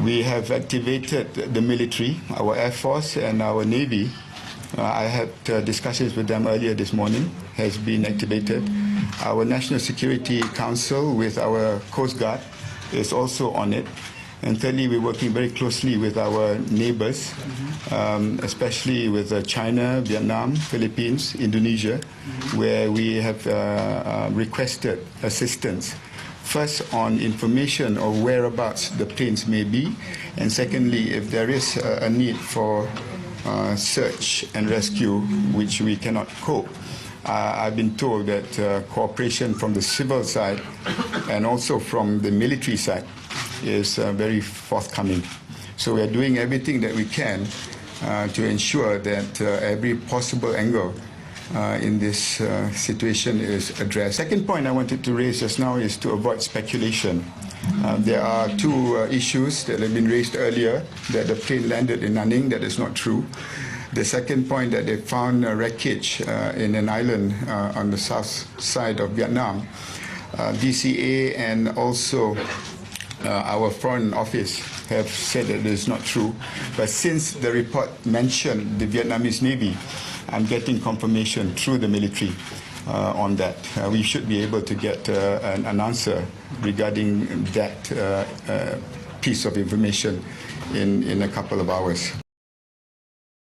We have activated the military, our Air Force and our Navy. I had discussions with them earlier this morning, has been activated. Our National Security Council with our Coast Guard is also on it. And thirdly, we're working very closely with our neighbors, especially with China, Vietnam, Philippines, Indonesia, where we have requested assistance. First, on information of whereabouts the planes may be, and secondly, if there is a need for search and rescue, which we cannot cope. I've been told that cooperation from the civil side and also from the military side is very forthcoming. So we are doing everything that we can to ensure that every possible angle in this situation is addressed. Second point I wanted to raise just now is to avoid speculation. There are two issues that have been raised earlier, that the plane landed in Nanning. That is not true. The second point, that they found wreckage in an island on the south side of Vietnam. DCA and also our Foreign Office have said that it is not true. But since the report mentioned the Vietnamese Navy, I'm getting confirmation through the military on that. We should be able to get an answer regarding that piece of information in a couple of hours.